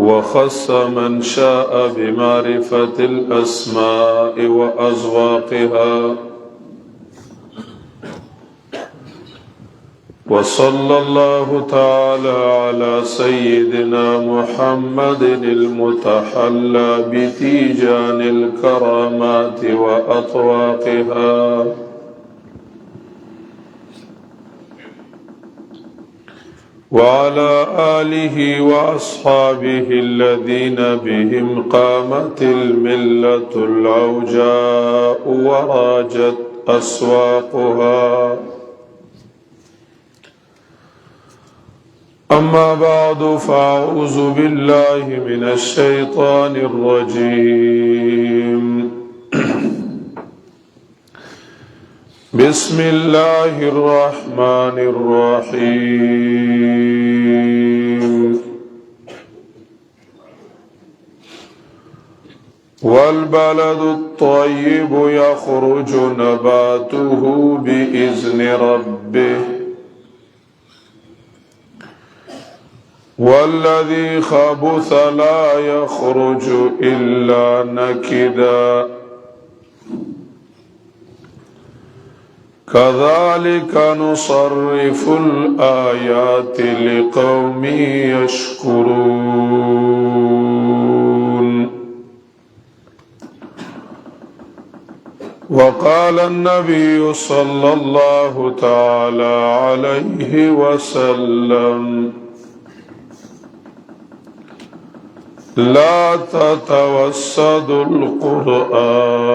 وخص من شاء بمعرفة الأسماء وأذواقها وصلى الله تعالى على سيدنا محمد المتحلى بتيجان الكرامات وأطواقها وعلى آله وأصحابه الذين بهم قامت الملة العوجاء وراجت أسواقها. أما بعد فأعوذ بالله من الشيطان الرجيم. بسم الله الرحمن الرحيم. والبلد الطيب يخرج نباته بإذن ربه والذي خبث لا يخرج إلا نكدا كذلك نصرف الآيات لقوم يشكرون. وقال النبي صلى الله تعالى عليه وسلم لا تتوسدوا القرآن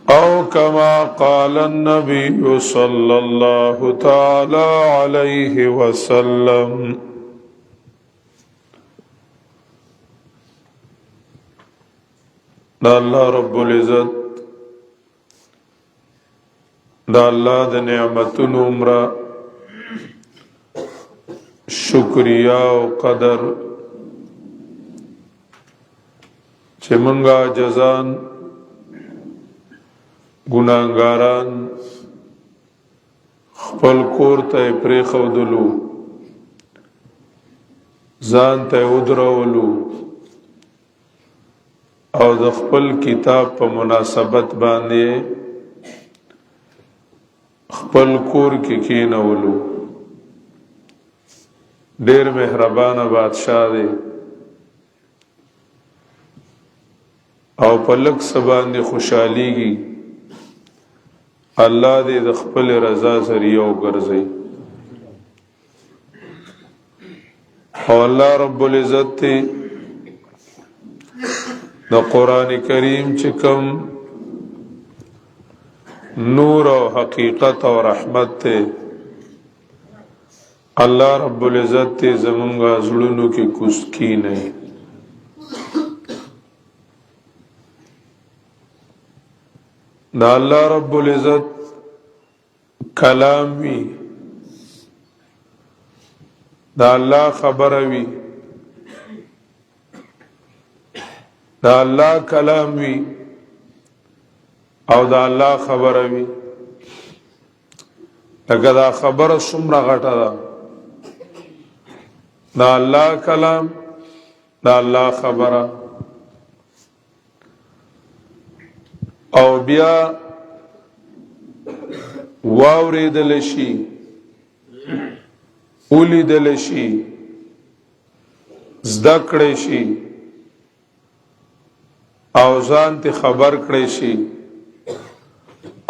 أو كما قال النبي صلى الله تعالى عليه وسلم. دا الله رب العزت دا الله د نعمتونو عمره شکریا او قدر چې منګه جزان ګناهګاران خپل کور ته پرې خودلو ځان ته ودرولو او د خپل کتاب په مناسبت باندې خپل کور کې کېنولو. ډېر مهربانه بادشاہ دی او په لږ څه باندې خوشحالیږي. الله دې د خپل رضا ذریعہ وګرځي او الله رب العزت ته د قرآن کریم چې کوم نور او حقیقت او رحمت ته الله رب العزت ته زمونږه زړونو کې کوز کی نه. دا الله رب العزت کلام وی دا الله خبره وی دا الله کلام وی او دا الله خبره وی. لکه دا خبره څومره غټه ده، دا الله کلام دا الله خبره او بیا واوریدل شي اولیدل شي زده کړی شي او ځان ته خبر کړی شي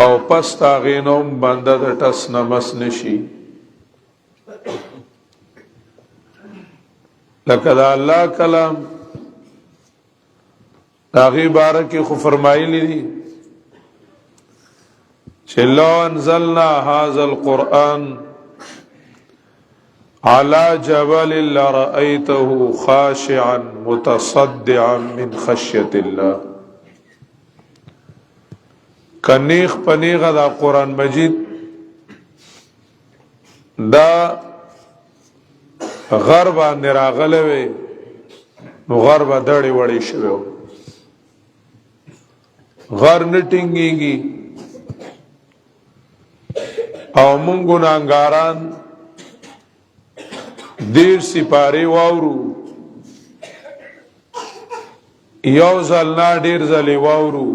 او پس تاغینوم بنده د ټس نمس نشي. لکه دا الله کلام داغی بارکی خو فرمایلی دی چې لو انزلنا هذا القرآن على جبل لرأيته خاشعا متصدعا من خشية الله. کنیخ پنیغ دا قرآن مجید دا غربا نراغلوی نو غربا دڑی وڑی شویو غر نٹنگیگی او من گناہگاران دیر سپاره واورو یو ځل نه ډیر ځلې واورو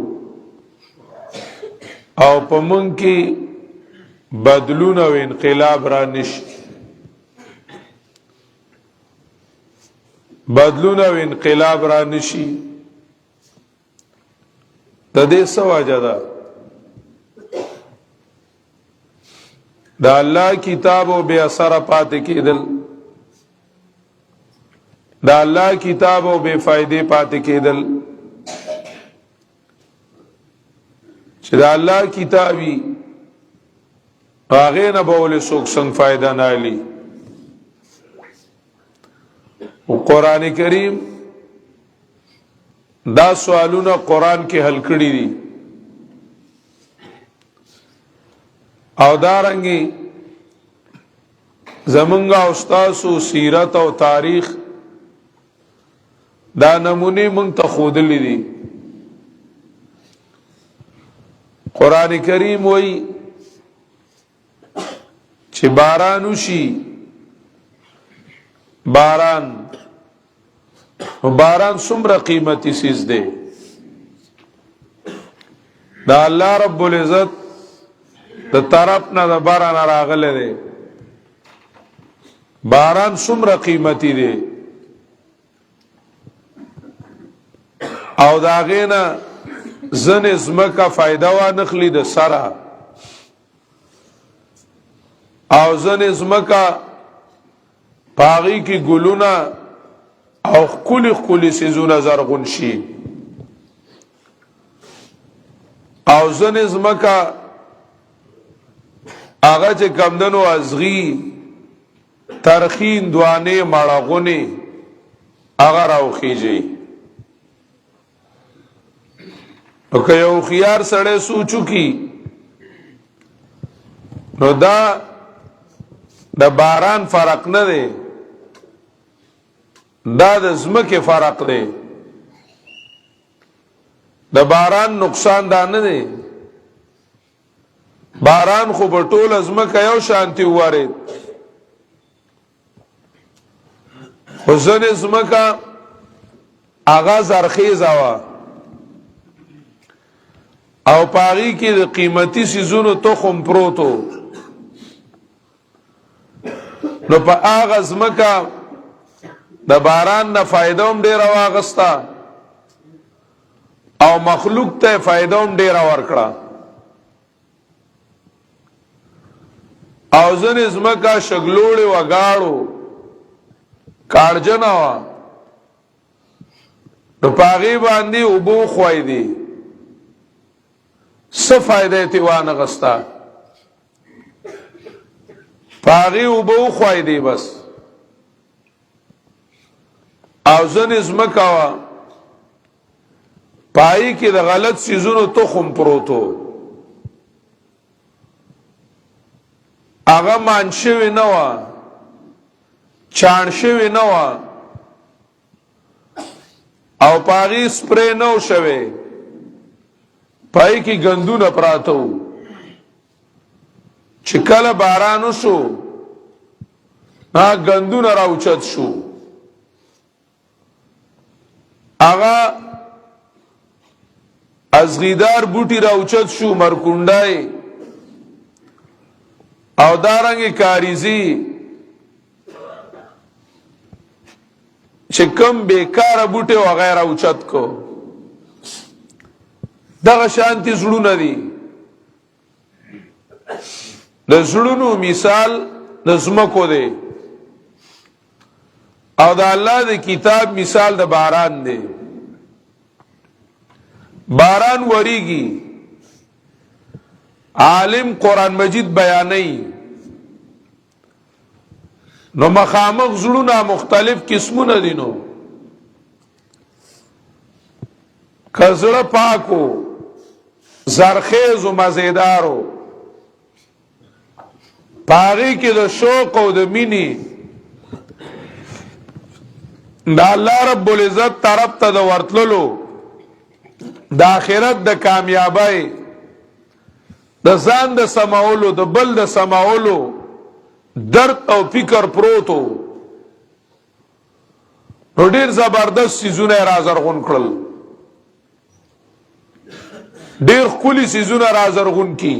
او په مونږ کې بدلون او انقلاب را نشي بدلون او انقلاب را نشي د دې څه وجه ده د الله کتاب او بے اثر پاتې کېدل د الله کتاب او بے فائدې پاتې کېدل چې د الله کتابي هغه نه به ولې څوک څنګه فائدہ نه لري او قران کریم دا سوالونه قران کې حل کړي دي او دارنګي زمونږه استادو سیرت او تاریخ دا نمونه مونږ ته خودلې دي قران کریم وایي چې باران وشي باران څومره قیمتي سیز دی دا الله رب العزت د طرف نه د باران راغله دی باران څومره قیمتي دی او دا غینا زن زمکا فائدہ و نخلی د سرا او زن زمکا پاغی کی گلونا او خکولی سیزونا زرغون شی او زن زمکا آغا چه کمدنو ازغی ترخین دوانه مړغونی آغا راو خیجی او که یو خيار سړی سوچو کی نو دا د باران فرق نه دی دا د زمکه فرق دی د باران نقصان دا نه دی باران خو په ټول زمکه یو شانتی واره خو ځنې زمکه آغاز ارخیز وا او پاغي کې د قیمتي سيزونو تخم پروتو نو په اغاز مکه د باران نه فائدہ هم ډیر واغستا او مخلوق ته فائدہ هم ډیر ورکړه او ځنې زمکه شګلوړې وغاړو کارجنا وا نو پاغي باندې وبو خوای دي څه فائدہ تیوان غستا پاغي وبو خوای دی بس او ځنې زمکه وا پای کې د غلط سيزونو تخم پروتو هغه مانشوي نه وا چانشوي نه وا او پاغي سپری نو شوي پای کې غندونه پراتو چې کله باران وشو نا غندونه راوچت شو هغه ازغیدار بوټي راوچت شو مرکونډای او دارنګ کاریزی چې کم بیکار بوټي وغیرہ اوچت کو دغه شانتی زړونه دي د زړونو مثال د زمکو دی او د الله د کتاب مثال د باران دی باران وریږي عالم قرآن مجید بیانای نو مخامخ زړونه مختلف قسمونه دي نو کزړه پاکو زرخیز و مزیدارو پاغی کی د شوق او د مینی دا الله رب العزت طرف ته د ورتللو د آخرت د کامیابی د ځان د سماولو د بل د سماولو درد او فکر پروتو نو ډیر زبردست سيزونه را زرغون کړل، ډیر ښکلي سيزونه را زرغون کی،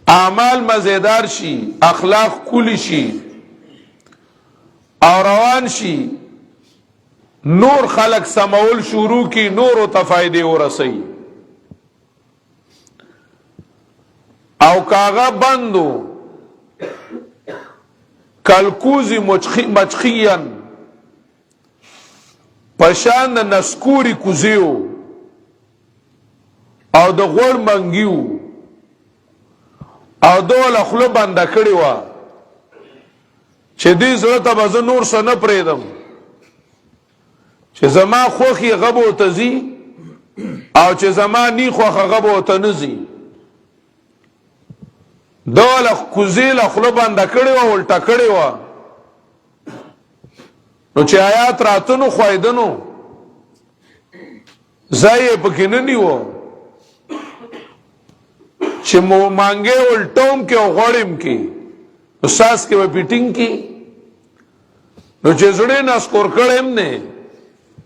اعمال مزیدار شي، اخلاق ښکلي شي او روان شي، نور خلق سمول شروع کی، نور او تفایده ورسي. او کاغه بندو کلکوزی مچخیان پشان نسکوری کوزیو او د غوړ منګیو او دول خپل بند کړی و چې دې زړه ته به نور څه نه پریدم، چې زما خوخي غبو تزي او چې زما نی خوخه غبو ته نزي. دول کوزیل خپل بند کړی و ولټه کړی و، نو چې آیات راتنو خویدنو ځای پکې نه نیو چې مو مانګه ولټوم کې او غړم کې استاد کې و پیټینګ کې، نو چې زړه نه سکور کړم نه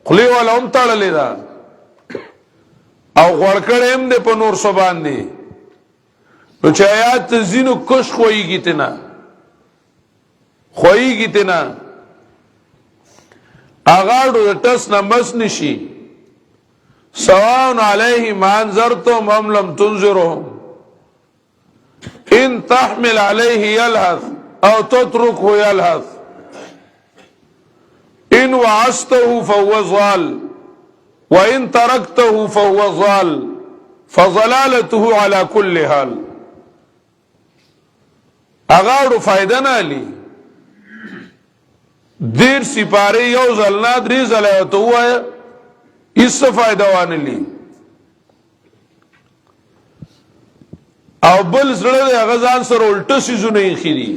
خلی ولا هم تړلې دا او غړ کړم دې په نور سو باندې، نو چې آیات زینو کش خوېږي تینا اغاړو د ټس نمبس نشي، سواء علیهم انذرتم ام لم تنذرهم ان تحمل عليه يلهث او تتركه يلهث ان وعظته فهو ضال وان تركته فهو ضال فضلالته على كل حال. اغاړو فائدہ نه لی دیر سپاره یو ځل نه درې ځله ته وایا هیڅ فائدہ وانه لی، او بل زړه د هغه ځان سره الټه سيزونه یې خېدي،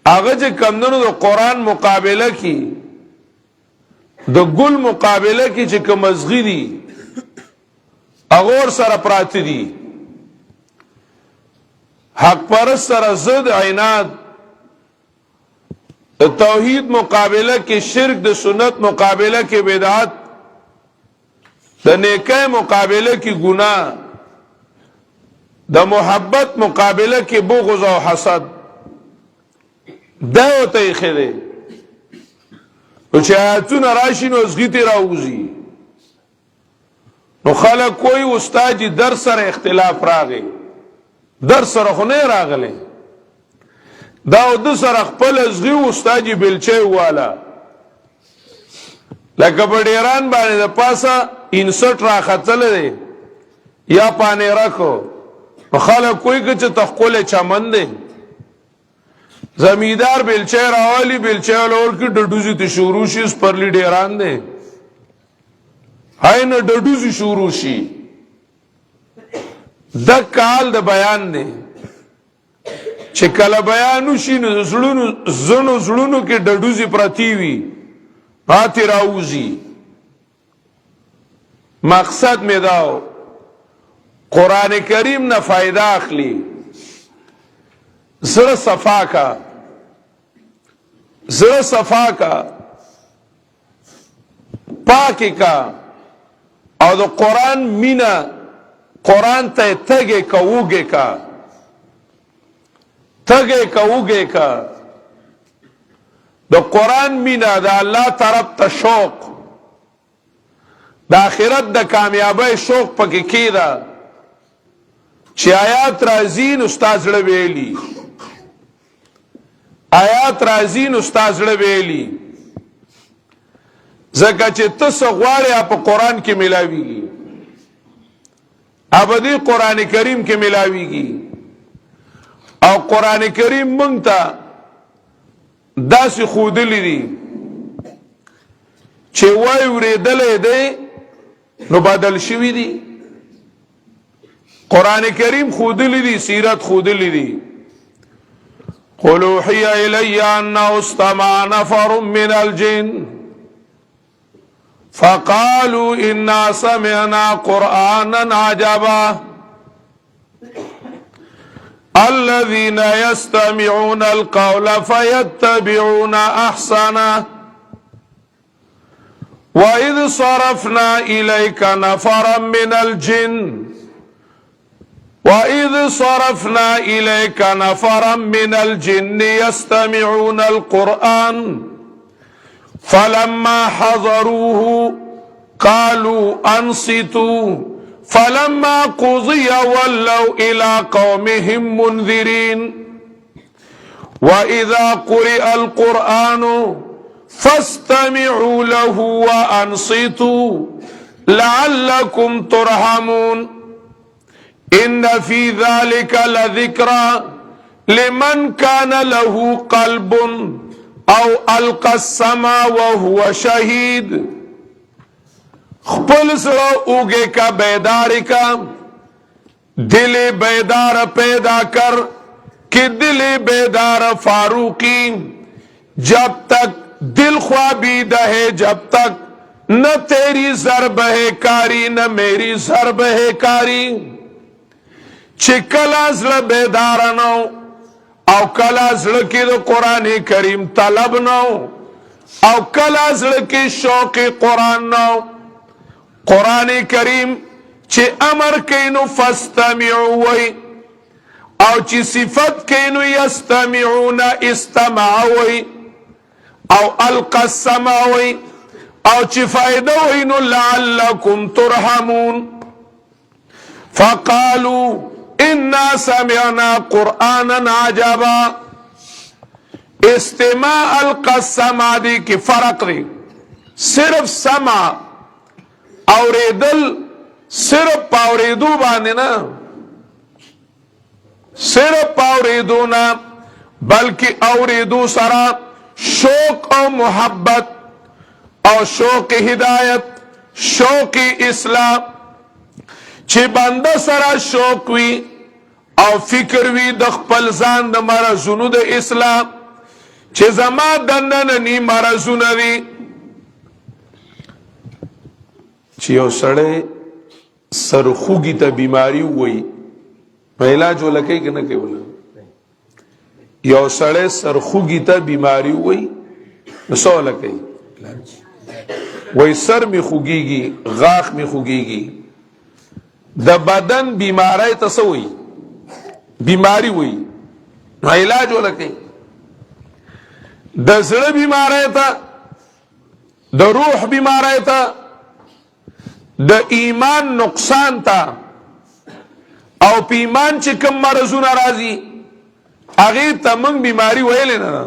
هغه چې کمندونو د قران مقابله کی د ګل مقابله کی چې کوم مزغی دي هغه سره پراته دي، حق پرست سره ضد عناد، توحید مقابله کې شرک، د سنت مقابله کې بدعت، د نیکه مقابله کې ګناه، د محبت مقابله کې بغض او حسد، دا وته خېده او چې آیاتونه راشي نو زغیتی راوځي، نو خلک کوئی استاد درس سره اختلاف راغی، درس سره خو نه راغلی، دا د سره خپل ازغي استاد بلچي والا لکه په ډیران باندې د پاسه انسټ را خطل دی یا پانه راکو خلک کوئی چې تخقل چمن دی، زمیدار بلچي راوالی بلچي لور کې ډډوزي ته شروع شي پرلی ډیران دی، هاي نه ډډوزي شروع شي، د کال د بیان دی چې کله بیان وشي نو زړونو کې ډډوزي پراتی وي پاتې راوځي. مقصد می داو قرآن کریم نه فائدہ اخلي، زړه صفا کا پاکی کا او د قرآن مینا قرآن ته تګه کوږه کا د قرآن مینا د الله طرف ته شوق، د آخرت د کامیابی شوق پکې کیدا چې آیات راځین استاد زړه ویلی، آیات راځین استاد زړه ویلی، زکه چې تاسو غواړئ په قرآن کې ملاويږي، ابدي قرآن کریم کې ملاويږي، او قرآن کریم مونږ ته داسې خودلی دي چې وای ورېدلې دی نو بدل شوی دی، قرآن کریم خودلی دی، سیرت خودلی دی. قل اوحي الي انه استمع نفر من الجن فقالوا انا سمعنا قرانا عجبا الذين يستمعون القول فيتبعون احسنه وإذ صرفنا إليك نفرا من الجن وإذ صرفنا إليك نفرا من الجن يستمعون القرآن فلما حضروه قالوا أنصتوا فلما قضي ولوا إلى قومهم منذرين وإذا قرئ القرآن فاستمعوا له وأنصتوا لعلكم ترحمون إن في ذلك لذكرى لمن كان له قلب أو ألقى السمع وهو شهيد خپل سره اوگے کا بیدار کا دل بیدار پیدا کر کہ دل بیدار فاروقی جب تک دل خوابیدہ ہے جب تک نہ تیری ضرب ہے کاری نہ میری ضرب ہے کاری چھ کلا زل بیدار نو او کلا زل کی دو قرآن کریم طلب نو او کلا زل کی شوق قرآن نو قرآن کریم چھ امر کینو فاستمعو وی او چھ صفت کینو یستمعون استمعوی او القى السماوي او چی فائدوین لعلكم ترحمون فقالوا انا سمعنا قرآنا عجبا استماع القى السمع دی کی فرق دی صرف سمع اوریدل صرف پاوریدو باندې نه صرف پاوریدو نه بلکہ اوریدو سرا شوق او محبت او شوق ہدایت شوق اسلام چھ بندہ سرا شوق وی او فکر وی د خپل ځان د مرزونو د اسلام چھ زما دندن نی مرزونه وی چھ یو سړی سرخوږی ته بیماری وای په علاج ولکې کنه کې ولا یو سړی سرخوږی ته بیماری وای نو څه ولکې وای سر می خوږیږي غاښ می خوږیږي د بدن بیماری ته څه وای بیماری وای نو علاج ولکې د زړه بیماری ته د روح بیماری ته د ایمان نقصان ته او په ایمان چې کوم مرزونه راځي هغه ته موږ بیماری ویل نه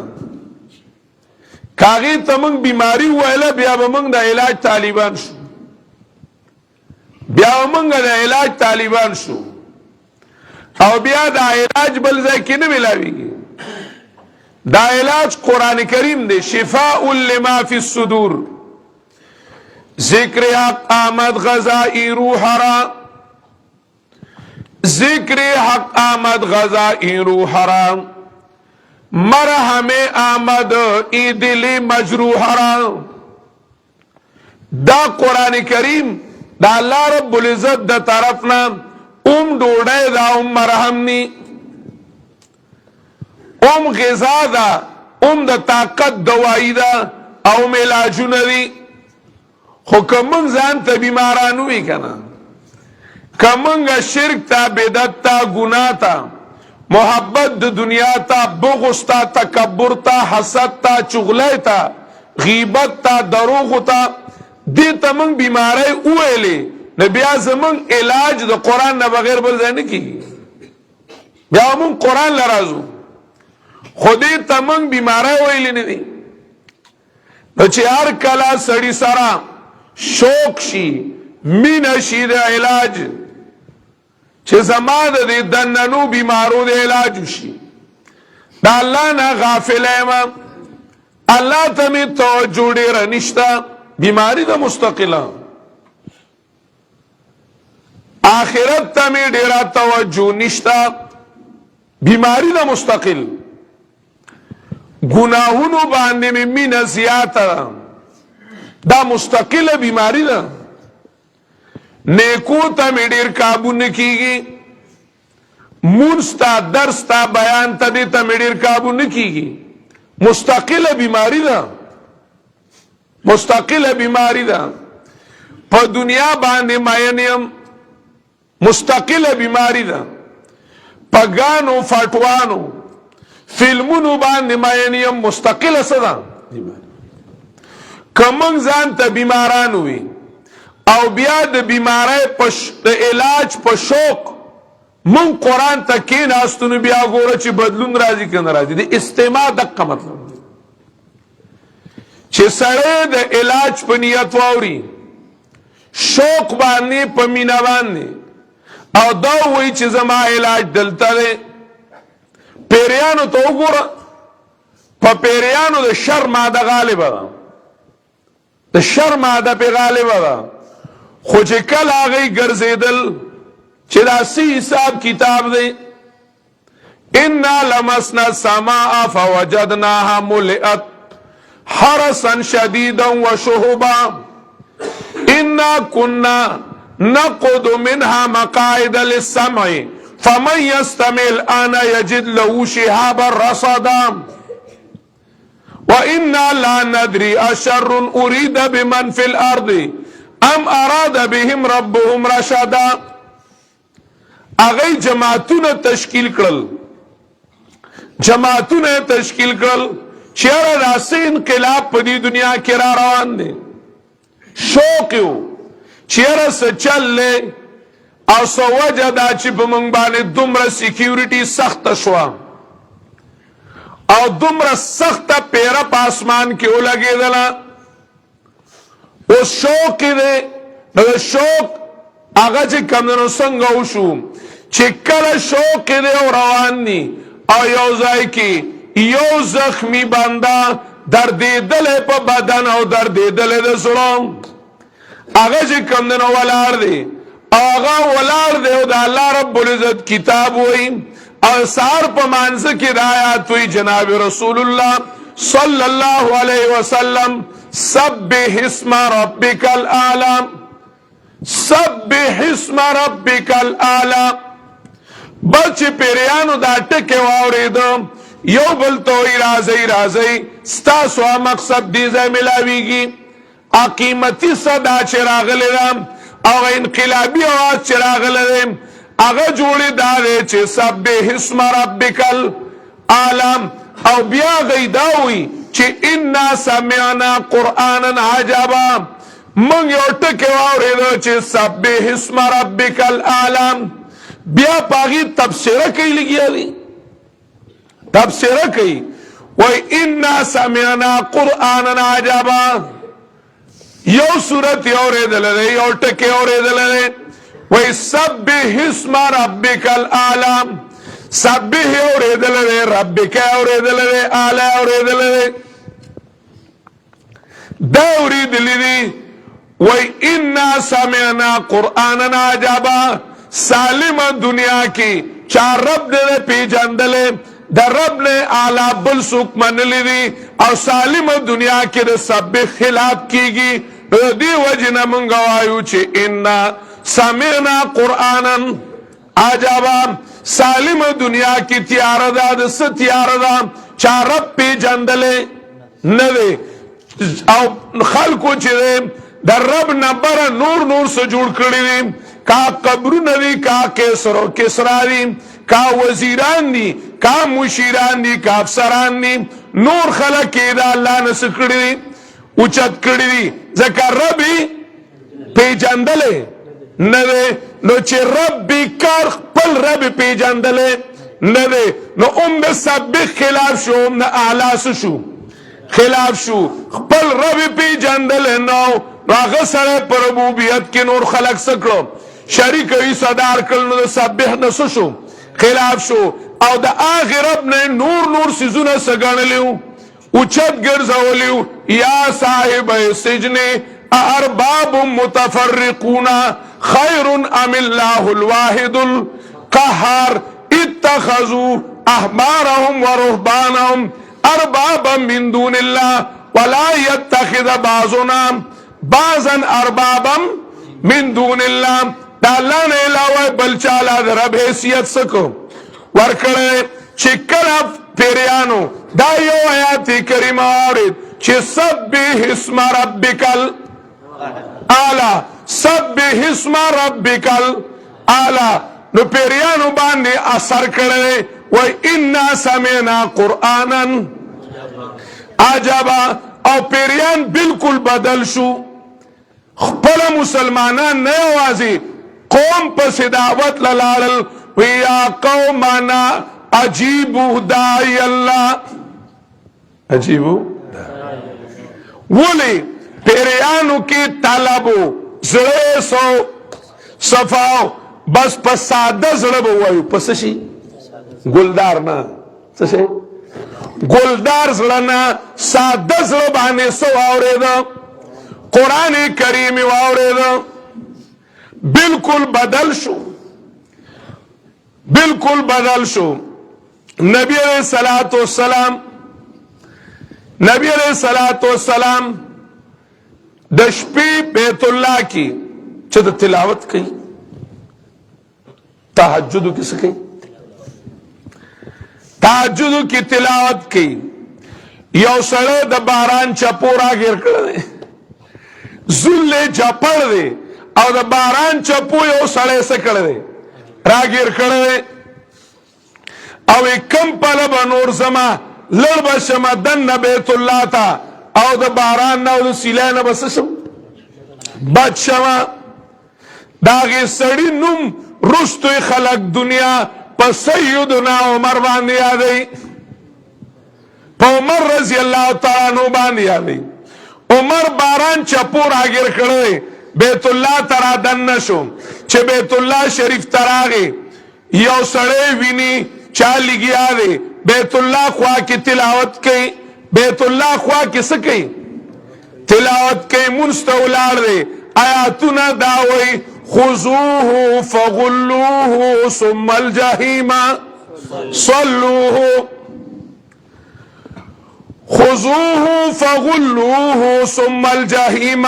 کاغه ته موږ بیماری ویل بیا به موږ د علاج طالبان شو بیا موږ د علاج طالبان شو او بیا د علاج بل ځای کې نه ملاويږي دا علاج قران کریم دی شفاء لما فی الصدور ذکر حق آمد غذائی روح را ذکر حق آمد غذائی روح را مرحم آمد ای دل مجروح را دا قرآن کریم دا اللہ رب العزت دا طرفنا ڈوڑے دا مرحم نی غذا دا دا طاقت دوائی دا علاجو ندی خو کمنگ زان تا بیمارانوی کنا کمنگ شرک تا بدت تا گناہ تا محبت د دنیا تا بغض تا تکبر تا حسد تا چغلی تا غیبت تا دروغ تا دی تا منگ بیماری اویلی نبیا زمنگ علاج د قرآن نا بغیر بل زنی کی بیا منگ قرآن لرازو خودی تا منگ بیماری اویلی ندی نو چی هر کلا سڑی سرا شوق شی مین شی دا علاج چه زمان دا دننو بیمارو دا علاج شی دا اللہ نا غافل ایمام اللہ تمی توجہ دیر نشتا بیماری دا مستقلا آخرت تمی دیر توجہ نشتا بیماری دا مستقل گناہونو باندے میں مین زیادہ دا مستقل بیماری دا نیکو تا می ډیر قابو نکیږي مونږ تا درس تا بیان ته دې ته مې ډېر کابو نه کیږي. مستقله بیماری ده، مستقله بیماری ده. په دنیا باندې ماینیم مستقله بیماری ده. په ګانو فاټوانو فلمونو باندې ماینیم مستقله څه ده بیماری. که موږ ځان ته بیماران وي او بیا د بیماری د علاج په شوق مونږ قرآن ته کېناستو نو بیا ګوره چې بدلون راځي که نه راځي. د استماع دقه مطلب دی چې سړی د علاج په نیت واوري، شوق باندې په مینه باندې، او دا وایي چې زما علاج دلته دی. پیریانو ته وګوره، په پیریانو د شر ماده غالبه ده، د شر ماده پې غالبه ده. خو چې کله هغوی ګرځېدل چې دا سی حساب کتاب دی، انا لمسنا السماء فوجدناها ملئت حرسا شديدا وشهبا انا كنا نقعد منها مقاعد للسمع فمن يستمع الآن يجد له شهابا رصدا وانا لا ندري اشر اريد بمن في الارض ام اراد بهم ربهم رشدا. اغی جماعتونه تشکیل کړل، جماعتونه تشکیل کړل چې راسه انقلاب په دې دنیا کې را روان دی. شوق یو چې څه چل او څه وجه دا چې په موږ باندې دومره سیکیورټي سخته شوه او دومره سخته پیره په اسمان کې ولګېدله. اوس شوق دی، نو شوق هغه چې کمدنو څنګه وشو چې کله شوق دی او روان دی او یو ځای کې یو زخمی بنده دردېدلی په بدن او دردېدلی د زړه، هغه چې کمدنو ولاړ دی او هغه ولاړ دی او د الله رب العزت کتاب وایي او سهار په مانځه کې د آیات وایي جناب رسول الله صلی الله علیه وسلم سبح اسم ربک الاعلی، سبح اسم ربک الاعلی. بچ پیریانو دا ټکه واورېدو، یو بل ته وایي راځئ راځئ ستاسو مقصد دې ځای ملاویږي. قیمتي صدا چې راغلی ده او انقلابي اواز چې راغلی دی هغه جوړې دا دی چې سبح اسم ربک الاعلی. او بیا هغوی دا وایي چې انا سمعنا قرآنا عجبا. موږ یو ټکی واورېدو چې سبح اسم ربک الاعلی. بیا په هغې تبصره کوي، لګیا دي تبصره کوي، وایي انا سمعنا قرآنا عجبا. یو صورت یې اورېدلی دی، یو ټکی اورېدلی دی، وایي سبح اسم ربک الاعلی. سبح یې اورېدلی دی، ربک یې اورېدلی دی، اعلی یې اورېدلی دی. دا اورېدلی دی وایي انا سمعنا قرآنا عجبا. سالم دنیا کی چا رب دے پیجندلے دا رب نے اعلی بل سوک منلی دی او سالم دنیا کی دا سبح خلاف کی گی. دی وجنا منگوایو چے انا سمعنا قرآنا عجبا. سالم دنیا کی تیار دا دا ست تیار دا چا رب پیجندلے ندے او خلقو چے دے دا رب نبرا نور نور سے جوڑ کردی دی، کا قبرون دی، کا کیسر و کسرا دی، کا وزیران دی، کا مشیران دی، کا افسران دی. نور خلق کی دا اللہ نس کردی دی، اچت کردی دی. ذکر ربی پیجندلے ندے نو چه ربی کار پل ربی پیجندلے ندے نو ام سبق خلاف شو، ام اعلاس شو خلاف شو. پل ربی پیجندلے نو راغسر پر ربوبیت کی نور خلق سکرو شریک وی صدار کلنو سبح نسو شو خلاف شو. او دا آخر رب نے نور نور سیزون سگن لیو اچھت گرزولیو. یا صاحب سجن ارباب متفرقون خیر ام اللہ الواحد القہار اتخذوا احبارهم ورهبانهم اربابا من دون اللہ ولا يتخذ بعضنا بعضا اربابا من دون اللہ. دا اللہ نے علاوہ بل چالا دا رب حیثیت سکو ورکړی چې کله پیریانو دا یو آیات کریمه اورید چې سبح اسم ربک الاعلی سبح اسم ربک الاعلی نو پیریانو باندې اثر کړی وای انا سمعنا قرآنا عجبا او پیریان بالکل بدل شو خپل مسلمانان نه یوازې قوم پس دعوت للاړل ویا قومنا عجیبو داعی اللہ عجیبو ولی پیریانو کی طلبو زڑے سو صفاو بس پس سادہ زڑبو وایو پس شی گلدار نا سشے گلدار زڑنا سادہ زڑبانے سو آورے دا قرآن کریمی آورے دا بالکل بدل شو بالکل بدل شو نبی علیہ الصلوۃ والسلام نبی علیہ الصلوۃ والسلام د شپې بیت الله کی چې د تلاوت کوي تهجد کې څه کوي تهجد کې تلاوت کوي یو سړی د باران چپورا ګر کړی زله چپړ دی او د باران چپو یو سړی څه کړی راګیر کړی او کم پله به نور زما لړ به شمه دننه بیت الله ته او د باران نه او د سیلای نه به څه شم بچ شمه د هغې سړي نوم رستوی خلک دنیا په سیدنا عمر باندې یادوي په عمر رضی الله تعالی عنہ باندې یادوي عمر باران چپو راګیر کړی بیت الله ته را دننه شو چې بیت الله شریف ته راغی یو سړی ویني چا لګیا دی بیت الله خوا کې تلاوت کوي بیت الله خوا کې څه کوي تلاوت کوي مونځ ته ولاړ دی آیاتونه دا وایي خذوه فغلوه ثم الجحیم صلوه خذوه فغلوه ثم الجحیم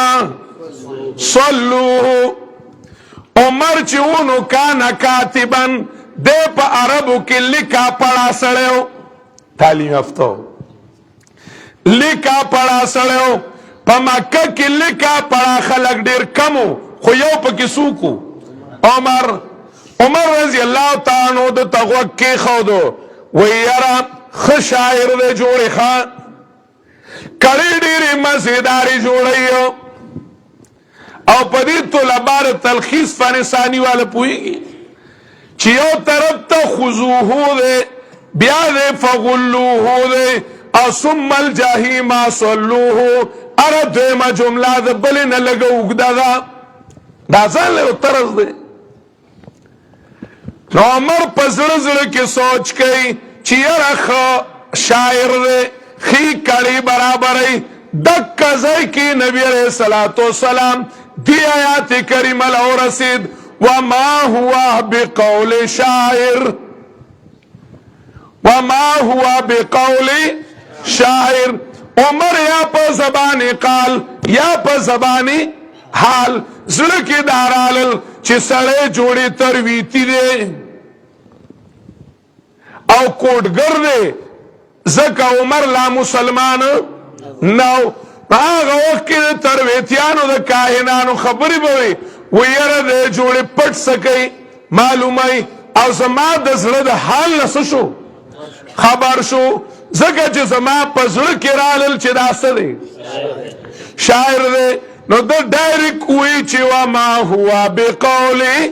صلوه عمر چونو کانا کاتبن دے پا عربو کی لکا پڑا سڑیو تعلیم یافتہ لکا پڑا سڑیو پا مکہ کی لکا پڑا خلق دیر کمو خو یو پا کسوکو عمر رضی اللہ تعالیٰ عنہ دو تغوک کی خودو ویرا خشاعر دے جوڑی خان کڑی دیری مزیداری جوڑیو او پدی طلبار تلخیص فانسانی والا پوئیگی چی یو طرف تا خضوہو دے بیا دے فغلوہو دے او ثم الجحیم صلوہو ارد دویمہ جملہ دا بلی نلگا اگدا دا دازان لے طرز دے نو عمر پزرزر کی سوچ کئی چی یرخ شاعر دے خی کڑی برابری دک زی کی نبی علیہ السلام دی آیات کریمہ لہو رسید وما ہوا بقول شاعر وما ہوا بقول شاعر عمر یا پا زبانی قال یا پا زبانی حال زلکی دارالل چی سڑے جوڑی ترویتی دے او کوٹگر دے زکا عمر لا مسلمان نو آغا وقت ترویتیانو دا کاہنانو خبری بوئی ویر دے جوڑی پٹ سکی معلومی او زما دا زرد حال نسشو خبر شو زکا چی زما پا زرد کرالل چی داستا دے شاعر دے نو دا ڈائرک ہوئی چی وما ہوا بقولی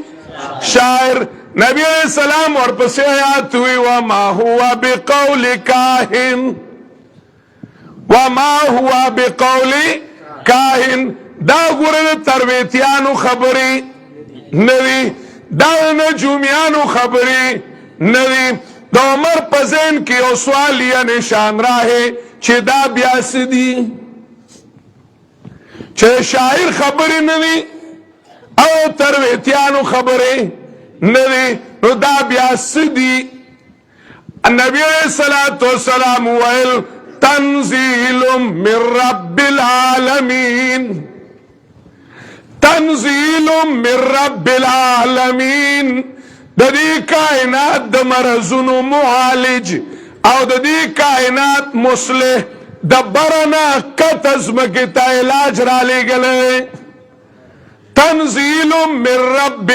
شاعر نبی علیہ السلام اور پسی آیات ہوئی وما ہوا بقولی کاہن وما ہوا بقولی کاہن دا گورد ترویتیانو خبری ندی دا نجومیانو خبری ندی دا عمر پزین کی او سوال یا نشان راہے چی دا بیاس دی چی شاعر خبری ندی او ترویتیانو خبری ندی نو دا بیاس دی النبی علیہ السلام ویل تنزیل من رب العالمین تنزیل من رب العالمین د دې کائنات د مرضونو معالج او د دې کائنات مصلح د برنا کتز مکتا علاج را لګلې تنزیل من رب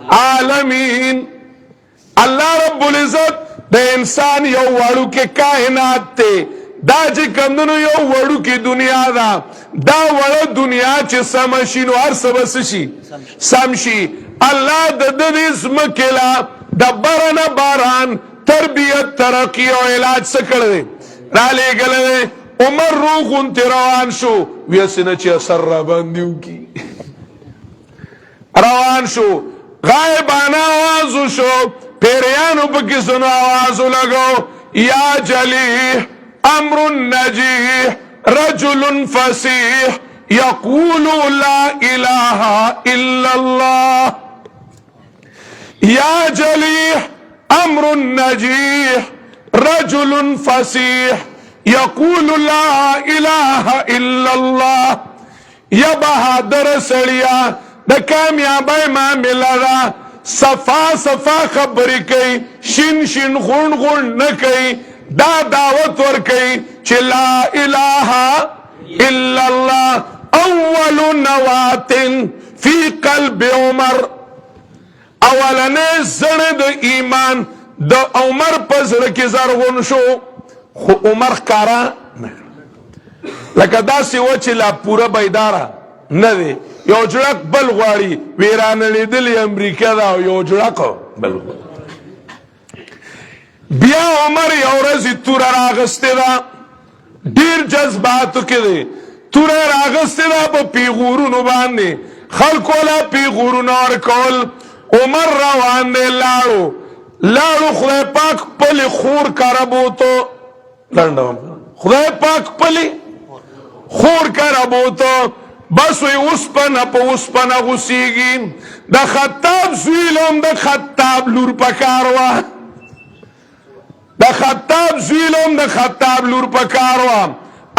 العالمین الله رب العزت د انسان یو وړو کې کائنات ته دا چې کمونو یو وړو کې دنیا دا وړو دنیا چې سمشي نو هر څه بس شي سمشي الله د دې زمکلا د برنا باران تربیت ترقی او علاج سکړل را لګلې عمر روغون روان شو ویسنه چې اثر را باندې کی روان شو غایبانه आवाज شو پیریانو پکې سنو आवाज لګو یا جلیح امر نجیح رجل فصیح یقول لا اله الا الله یا جلیح امر نجیح رجل فصیح یقول لا اله الا الله یا بہادر سړیا د کامیابی معاملہ دا صفا صفا خبرې کوي شین شین غون غون نه کوي دا دعوت ور کوي چې لا اله الا الله اول نوات فی قلب عمر اولنې زړه د ایمان د عمر په زړه کې زرغون شو خو عمر کارا لکه داسې و چې لا پوره بیداره نه دی یو جړک بل غواړي ویرانه لیدلې امریکا دا یو جړک بل بیا عمر یو ورځ توره راغستې ده ډېر جذباتو کې دی توره راغستې ده په پیغورونو باندې خلکو له پیغورونه ورکول عمر روان دی لاړو خدای پاک پلی خور کربوتو لنډوم خدای پاک پلی خور کربوتو بس وی اوسپنه په اوسپنه غوسیږي د خطاب زویلم د خطاب لور پکار وا د خطاب زویلم د خطاب لور پکار وا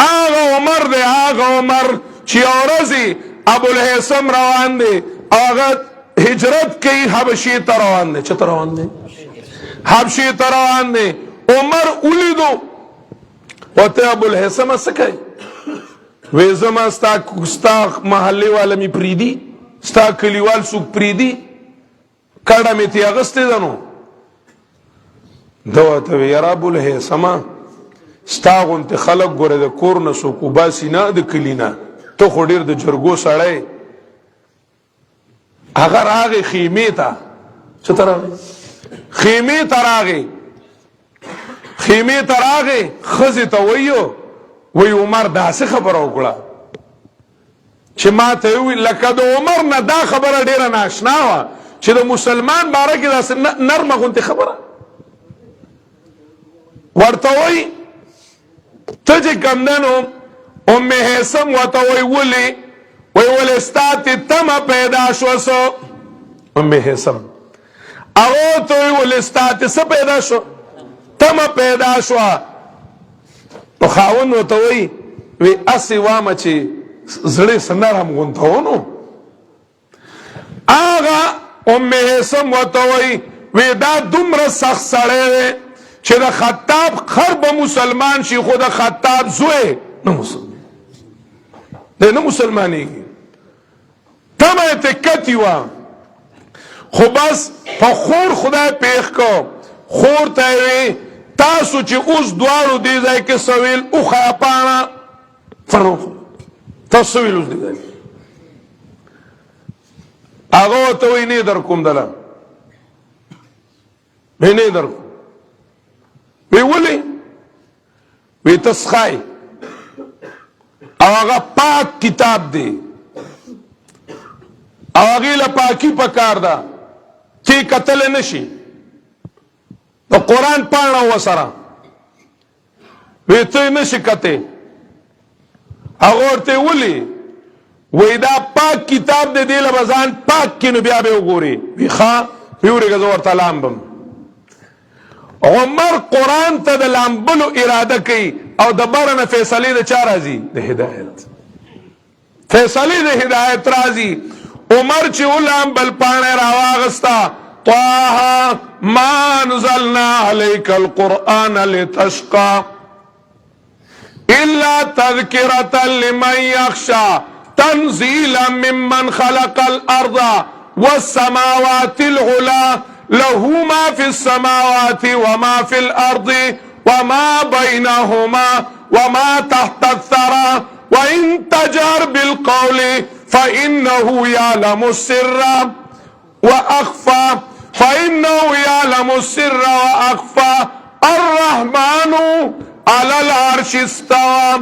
آغا عمر دی آغا عمر چې اورزی ابو الهیثم روان دی آغا هجرت کوي حبشي ته روان دی چته روان دی حبشي ته روان دی عمر ولیدو وته ابو الهیثم څه کوي وی زما ستا محلی والا می پریدی ستا کلیوال سوک پریدی کڑا می تی اغسطی دنو دواتو وی ابو الهیثم ستا غنت خلق گوره ده کورن سوکو باسی نا ده کلینا تو خودیر ده جرگو ساڑای اگر آغی خیمی تا چطر آغی خیمی تر آغی خیمی تر آغی خزی تا ویو وی عمر داسې خبره وکړه چې ما ته وی لکه د عمر نه دا خبره ډیره ناشنا وه چې د مسلمان باره کې داسې نرمه غوندې خبره ورته وی ته چې کمدنو ام هیثم ورته وی ولې ستا ته تمه پیدا شوه څه ام هیثم هغه ته وی ولې ستا ته څه پیدا شو تمه پیدا شوه تو خاون ورته وی اسې وامه چې زړه سنرم غونتهونو هغه ام هیثم ورته وی دا دومره سخت سړی دی چې د خطاب خر به مسلمان شي خو د خطاب زوی نه مسلمانېږي تمه یې تکتې وه خو بس په خور خدای پیښ کو خور ته یې تاسو چې اوس دواړو دې ځای کې سویل اوښه پاڼه فرو تاسو سویل اوس دې ځای هغه ورته وایي نه در کوم دله نه در کوم وی ولې وی ته څښای او هغه پاک کتاب دی او هغې له پاکي پکار ده چې کتلی نه شي د قرآن پاڼه وسره وی ته نه شي کتی هغه ورته ولې وی دا پاک کتاب دی دې له به ځان پاک کړي نو بیا به وګورې وی ښه وی ورېږه زه ورته لامبم عمر قرآن ته د لامبلو اراده کوي او د بره نه فیصلې د چا راځي د هدایت فیصلې د هدایت راځي عمر چې ولامبل پاڼه راواغسته طه ما انزلنا عليك القرآن لتشقى إلا تذكرة لمن يخشى تنزيلا ممن خلق الأرض والسماوات العلى له ما في السماوات وما في الأرض وما بينهما وما تحت الثرى وإن تجهر بالقول فإنه يعلم السر وأخفى الرحمن على العرش استوى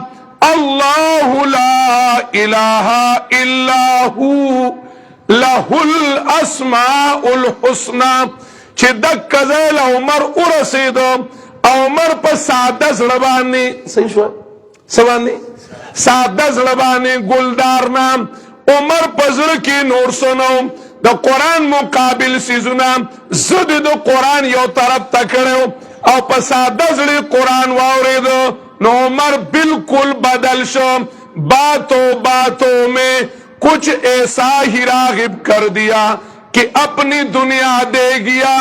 الله لا إله إلا هو له الاسماء الحسنى. چې دک ځای عمر ورسېدو عمر په ساده زړه باندې صحیح شو څه باندې ساده زړه باندې ګلدار نام عمر په زړه کې نور سنو د قرآن مقابل سیزونه زه د قرآن یو طرف ته کړو او په ساده زړه قرآن واورېدو نو عمر بالکل بدل شو. باتوں میں کچھ ایسا ہی راغب کر دیا کہ اپنی دنیا دے گیا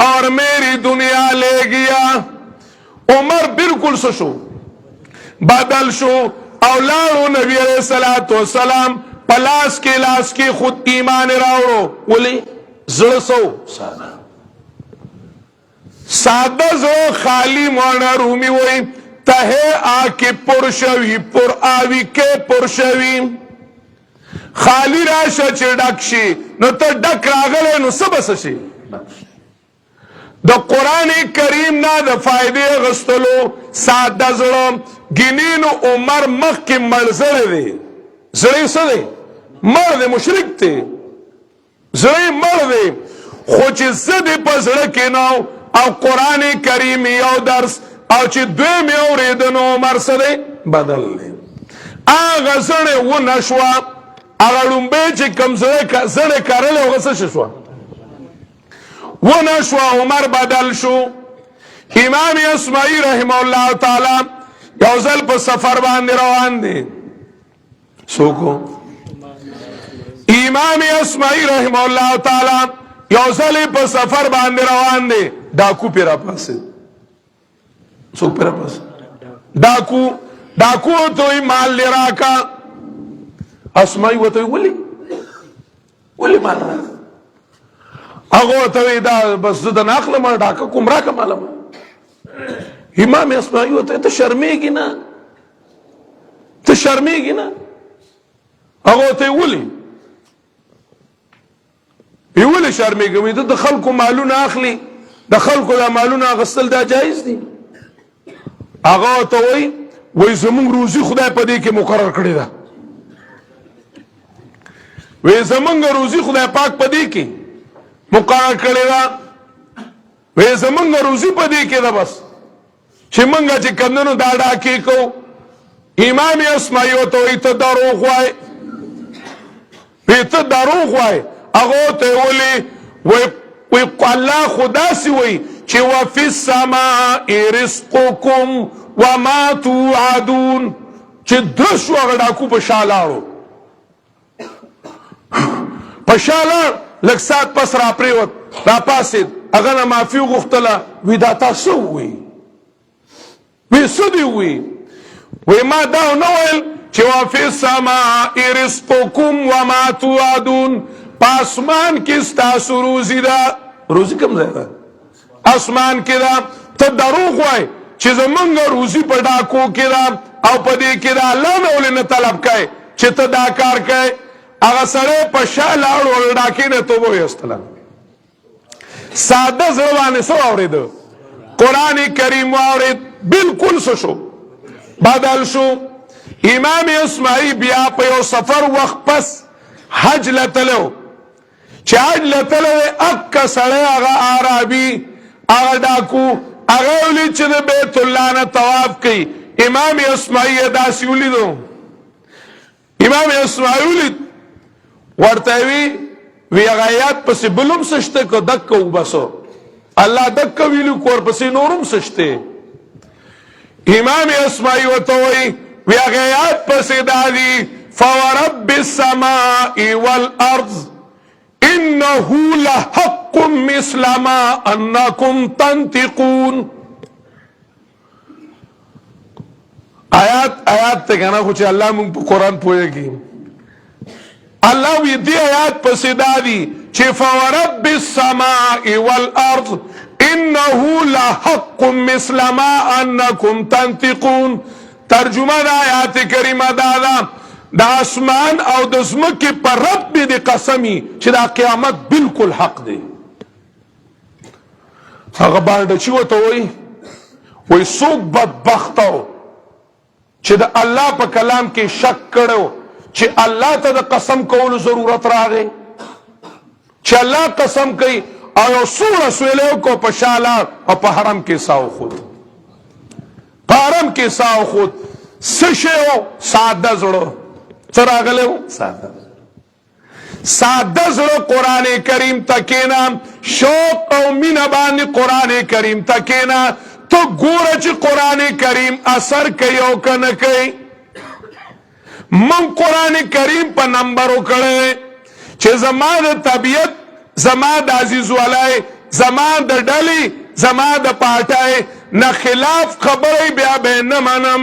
اور میری دنیا لے گیا. عمر بالکل سشو بدل شو اولارو نبی علیہ الصلوۃ والسلام پلاس کے خود ایمان راوڑو ولی زڑسو سادہ زو خالی مولانا رومی وئی تہے آ کے پرشوی پر آوی کے پرشوی خالی راشه چې ډک شي نو ته ډک راغلی نو څه به څه شي د قرآن کریم نه د فایدې اخیستلو ساده زړه ګینې نو عمر مخکې مړ زړی دی زړی څه دی مړ دی مشرک دی زړی مړ دی خو چې څه دی په زړه کې نو او قرآن کریم یو درس او چې دوی مې اورېده نو عمر څه دی بدل دی هغه زړی ونه شوه اگر لنبه چه کم زنه کرله و غصه شوا ونه شوا عمر بدل شو. امام اسماعی رحمه الله تعالی یوزل په سفر باندې روان دی سوکو امام اسماعی رحمه الله تعالی یوزل په سفر باندې روان دی ډاکو پیرا پاسه سوک پیرا پاسه ډاکو توی مال لراکا اسمائی وطوی ولی مال راک اگو وطوی دا بس دا ناخل مال ڈاکا کمرا کا مالا مال امام اسمائی وطوی تا شرمے گی نا اگو وطوی ولی شرمے گی دا خلقو مالون آخلی دا خلقو دا مالون آغستل دا جائز دی اگو وطوی وی زمون روزی خدای پا دی که مقرر کردی دا وی زمنگ روزی خدای پاک پا دی کی مقرر کرے گا وی زمنگ روزی پا دی کی دا بس چی منگا چی کندنو دادا کی کو امام اسماعیو تو ایتا دروغ وائے ایتا دروغ وائے اگو تے وی اللہ خدا سی وی چی وفی السماء رزقکم وما توعدون چی دشو اگر ڈاکو پا شالارو پشالا لکسات پس را پریوت را پاسید اگنا مافیو گفتلا وی داتا سو ہوئی وی سدی ہوئی وی ما داو نویل چی وفی السماء رزقکم وما توعدون پاسمان کستاسو روزی دا روزی کم زیدہ اسمان کی دا تا دروغ وائی چی زمانگ روزی پا ڈاکو کی دا او پا دی کی دا اللہ نولی نطلب کئی چی تا داکار کئی اگا سڑے پشا لاڑو ڈاکی نے تو وہ استلا سادہ زبان سو آورید قرآن کریم آورید بالکل سشو بدل شو. امام اسماعی بیا پیو سفر وقت پس حج لتلو چی حج لتلو اکا سڑے اگا آرابی اگا ڈاکو اگا اولی چی دے بیت اللہ نا طواف کی امام اسماعی داسی اولی دو امام اسماعی اولی ورتاوی وی اغایات پسی بلوم سشتے که دکا او بسو اللہ دکا ویلو کور پسی نورم سشتے امام اسماعی وطوئی وی اغایات پسی دادی فورب السماء والارض انه لحق مثل ما انکم تنطقون. آیات ته کنه خو چې الله مونږ په قرآن پوهیږي. الله وی دی آیات پسې دادي چې فورب السماء والارض انه لحق مثل ما انکم تنطقون. ترجمه د آیات کریمه دا د اسمان او د ځمکې پر رب دې قسمی چې دا قیامت بالکل حق دی. هغه باندې چې وته وای څوک بدبختو چې د الله په کلام کې شک کړو چې الله ته د قسم کولو ضرورت راغی، چې الله قسم کوي او یو سوره سویلو کو په شاله او په حرم کې ساو خود، په حرم کې ساو خود سشو ساده زړه څراغلو ساده زړه قران کریم تکینا شوق او مینه باندې قران کریم تکینا تو ګوره چې قران کریم اثر کوي او کنه کوي. من قران کریم په نمبر وکړې چې زما د طبیعت، زما د عزیز ولای، زما د ډلې، زما د پاټای نه خلاف خبرې بیا به نه منم.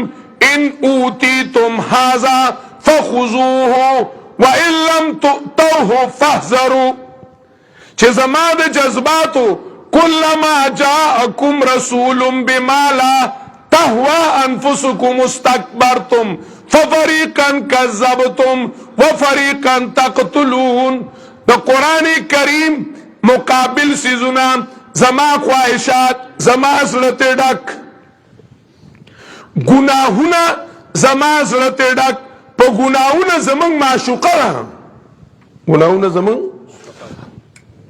ان اوتیتم هذا فخذوه وان لم تؤتوه فاحذروا. چې زما د جذباتو كلما جاءكم رسول بما لا تهوى انفسكم استكبرتم ففريقا كذبتم وفريقا تقتلون. د قرآن کریم مقابل سیزونا زما خواہشات، زما زړه ته ډک گناهونه، زما زړه ته ډک په گناهونه زمونږ معشوقه ده، گناهونه زمونږ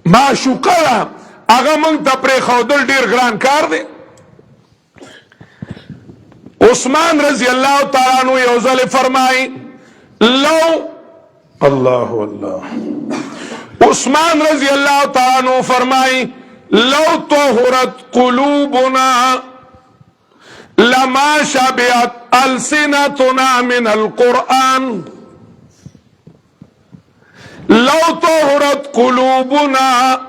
معشوقه ده، هغه مونږ ته پرېښودل ډېر ګران کار دی. عثمان رضی الله تعالی عنہ یو ځل فرمایي لو الله الله عثمان رضی الله تعالی عنہ فرمایي لو طهرت قلوبنا لما شبعت السنتنا من القرآن. لو طهرت قلوبنا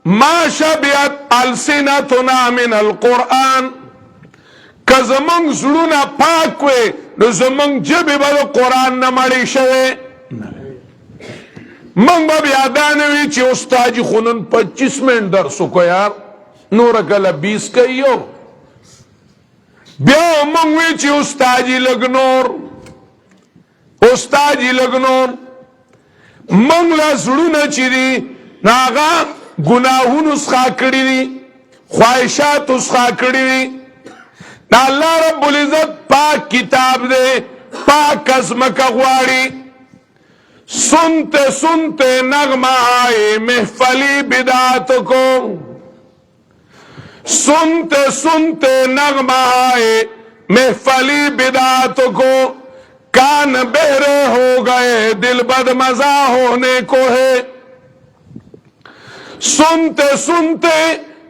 ما شبعت السنتنا من القرآن. که زمونږ زړونه پاک وي نو زمونږ ژبې به د قرآن نه مړې شوې. مونږ به بیا دا نه وي چې استاد جي خو نن 25 منټ درس وکړو یار، نوره کله 20 کوي. بیا مونږ وي چې استاد جي لږ نور، استاد جي لږ نور. مونږ له زړونه چې دي نو هغه گناهونو څخه کړي دي، خواهشاتو څخه کړي دي. دا الله رب العزت پاک کتاب دے، پاک ازمکہ غواری. سنتے سنتے نغمہ آئے محفلی بدعات کو، سنتے سنتے نغمہ آئے محفلی بدعات کو. کان بہرے ہو گئے دل بد مزہ ہونے کو ہے. سنتے سنتے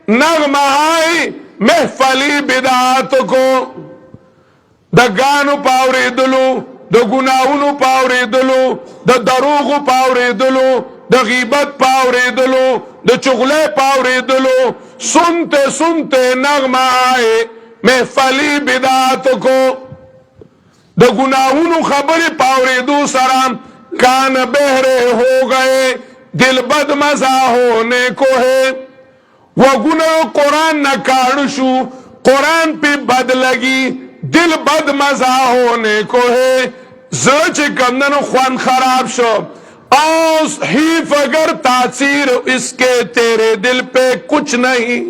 نغمہ آئے محفلی بدعات کو. د گانو پاوری دلو، د گناہونو پاوری دلو، د دروغو پاوری دلو، د غیبت پاوری دلو، د چغلے پاوری دلو. سنتے سنتے نغمہ آئے محفلی بدعات کو. د گناہونو خبری پاوری دو سرام کان بہرے ہو گئے دل بد مزہ ہونے کو ہے. وگناہ قرآن نہ کاڑشو، قرآن پہ بد لگی دل بد مزہ ہونے کو ہے. زړه چې کمدنو خوان خراب شو اوس حیف اگر تاثیر اس کے تیرے دل پہ کچھ نہیں.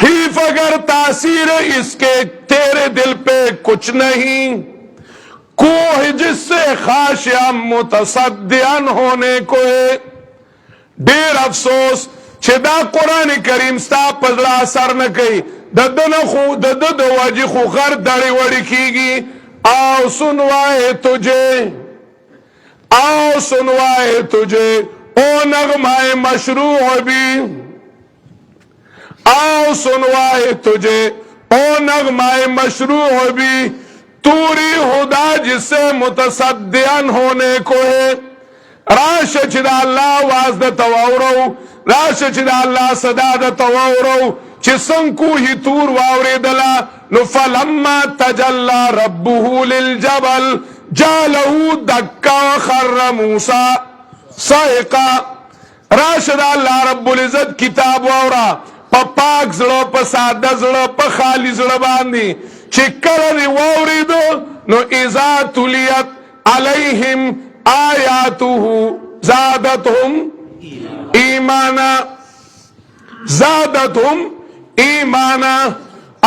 حیف اگر تاثیر اس کے تیرے دل پہ کچھ نہیں. کوہ جس سے خاشعا متصدعا ہونے کو ہے. ډیر افسوس چې دا قرآن کریم ستا په زړه اثر نه کوي. د ده نه خو د ده د وجې خو غر دړې وړې کېږي. او سنوائے تجھے، او سنوائے تجھے او نغمہ مشروع بھی. او سنوائے تجھے او نغمہ مشروع بھی. توری خدا جس سے متصدعن ہونے کو ہے. راشه چې د الله واز د تواورو راشه چې د الله صدا د تواورو چې څنګه کوهی تور واورېدله نو فلما تجلى ربه للجبل جعله دکا وخر موسی صائقا راشه د الله رب العزت کتاب واورا په پاک زړه په ساده زړه په خالی زړه باندې چې کله دی واورېدو نو اذا تلیت علیهم آیاته زادتهم ایمانا زادتهم ایمانا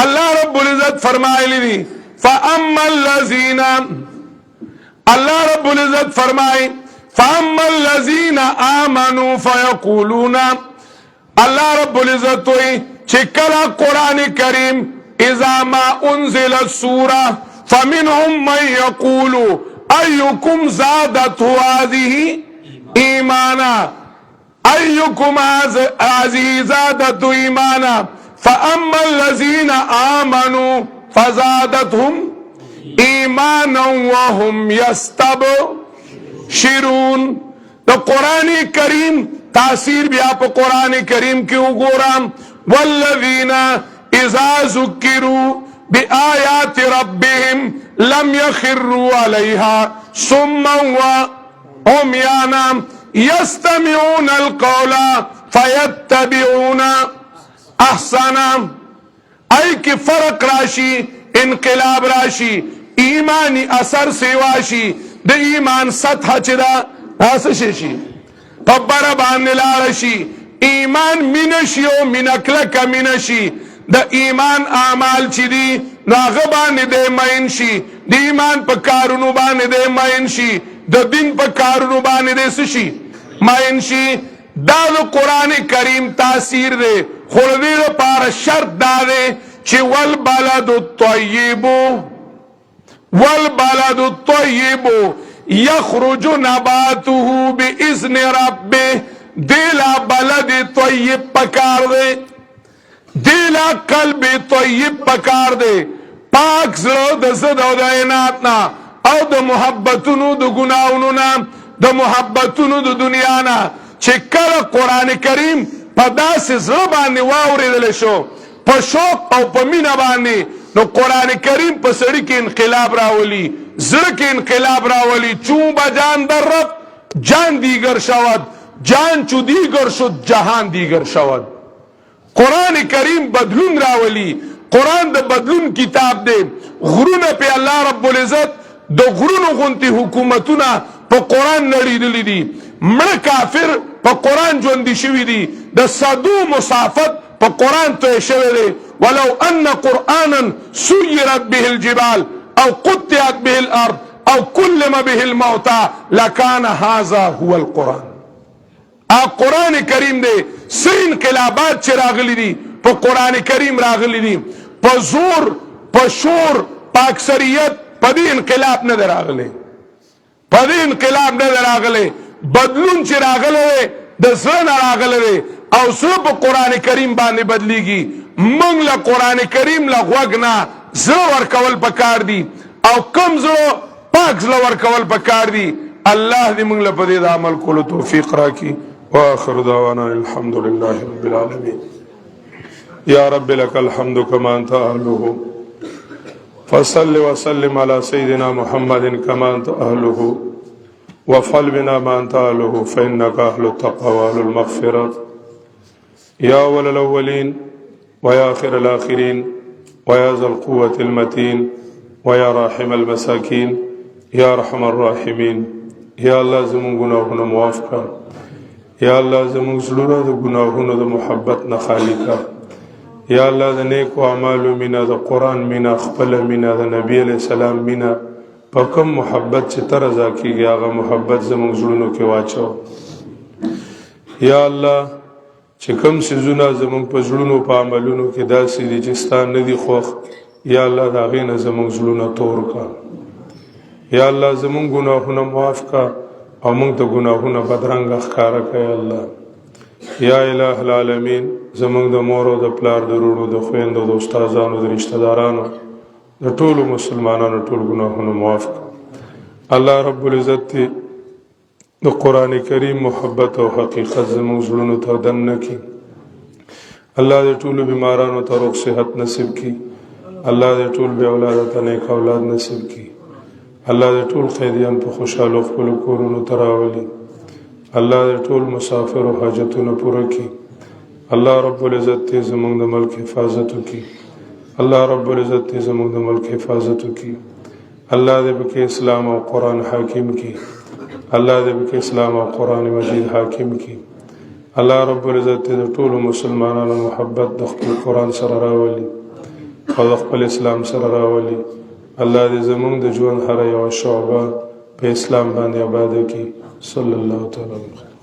اللہ رب العزت فرمائے لی فَأَمَّا الَّذِينَ اللہ رب العزت فرمائے فَأَمَّا الَّذِينَ آمَنُوا فَيَقُولُونَ اللہ رب العزت ہوئی چکلا قرآن کریم اذا ما انزلت سورہ فَمِنْهُمْ مَنْ يَقُولُ اَيُّكُمْ زَادَتْهُ هَذِهِ ایمانا ايكم هذه زادت ايمانا فاما الذين امنوا فزادتهم ايمانا وهم يستبشرون تو قرآن کریم تاثیر بھی آپ قرآن کریم کی وګورم والذین اذا ذکروا بآیات ربهم لم يخروا عليها صما وعميانا یستمعون القول فیتبعون احسنا ای کی فرق راشی انقلاب راشی ایمانی اثر سیواشی د ایمان سطح چدا آسشی پبر باندې لارشی ایمان منشی و منکلک منشی د ایمان اعمال چی دی ناغبان دے مینشی دی ایمان پا کارونو بان دے مینشی د دین پا کارونو بان دے سشی مینشی دا قرآن کریم تاثیر دے خلدی دا پار شرط دا دے چی والبلد الطیبو یخرج نباته باذن ربه دیلا بلد طیب پکار دے دیلا قلب طیب پکار دے پاک زلو دا زدو دا ایناتنا او دا محبتونو دا گناونو نام د محبتونو د دنیا نه چې کله قرآن کریم په داسې زړه باندې واورېدلی شو په شوق او په مینه باندې نو قرآن کریم په سړي کې انقلاب راولي زړه کې انقلاب راولي چون به جان در رفت جان دیگر شود جان چو دیگر شد جهان دیگر شود قرآن کریم بدلون راولي قرآن د بدلون کتاب دی غرونه په الله رب العزت د غرونو غونتي حکومتونه په قرآن نړیدلی دي مړه کافر په قرآن ژوندي شوي دي د صدو مسافت په قرآن توی شوی دی ولو ان قرآنا سیرت به الجبال او قطعت به الارض او کلم به الموتى لکان هذا هو القرآن قرآن کریم دی سی انقلابات چې راغلی دي په قرآن کریم راغلی دي په زور په شور په اکثریت په دې انقلاب نه دی راغلی په دې انقلاب نه دی راغلی بدلون چې راغلی د زړه نه راغلی او زړه په قرآن کریم باندې بدلیږي موږ له قرآن کریم له غوږ نه زړه ورکول پکار دي او کم زړه پاک زړه ورکول پکار دي الله دې موږ له په دې د عمل کولو توفیق راکړي واخر دعوانا الحمد لله رب العالمين يا رب لك الحمد كما انت اهله فصل وسلم على سيدنا محمد كما انت اهله وافعل بنا ما انت اهله فانك اهل التقوى والمغفرة يا اول الاولين ويا اخر الاخرين ويا ذا القوة المتين ويا راحم المساكين يا ارحم الراحمين يا الله زمون گناهونه معاف کړه یا الله زموږ زړونه د ګناهونو د محبت نه خالی کړه یا الله د نیکو اعمالو مینه د قرآن مینه خپله مینه د نبی علیه السلام مینه په کوم محبت چې ته رضا کېږي هغه محبت زموږ زړونو کې واچو یا الله چې کوم څیزونه زموږ په زړونو په عملونو کې داسې دي چې ستا نه دي خوښ یا الله د هغې نه زموږ زړونه تور کړه یا الله زموږ ګناهونه معاف کړه او موږ ته ګناهونه بدرنګه ښکاره کړئ الله یا اله العالمین زموږ د مور او د پلار د وروڼو د خویندو د استادانو د رشته دارانو د ټولو مسلمانانو ټول ګناهونه معاف کړه الله رب العزت دې د قرآن کریم محبت او حقیقت زموږ زړونو ته دننه کړي. الله دې ټولو بیمارانو ته روغ صحت نصیب کړي. الله دې ټول بې اولاده ته نیک اولاد نصیب کړي. الله دې ټول قیدیان په خوشحالو خپلو کورونو ته راولي. الله دې ټول مسافرو حاجتونه پوره کړي. الله رب العزت دې زموږ د ملک حفاظت وکړي. الله رب العزت دې زموږ د ملک حفاظت وکړي. الله دې پکې اسلام او قرآن حاکم کړي. الله دې پکې اسلام او قرآن مجید حاکم کړي. الله رب العزت دې د ټولو مسلمانانو محبت د خپل قرآن سره راولي او د خپل اسلام سره راولي. الله دې زموږ د ژوند هره یوه شعبه په اسلام باندې آباده کړي. صلی الله تعالی علیه.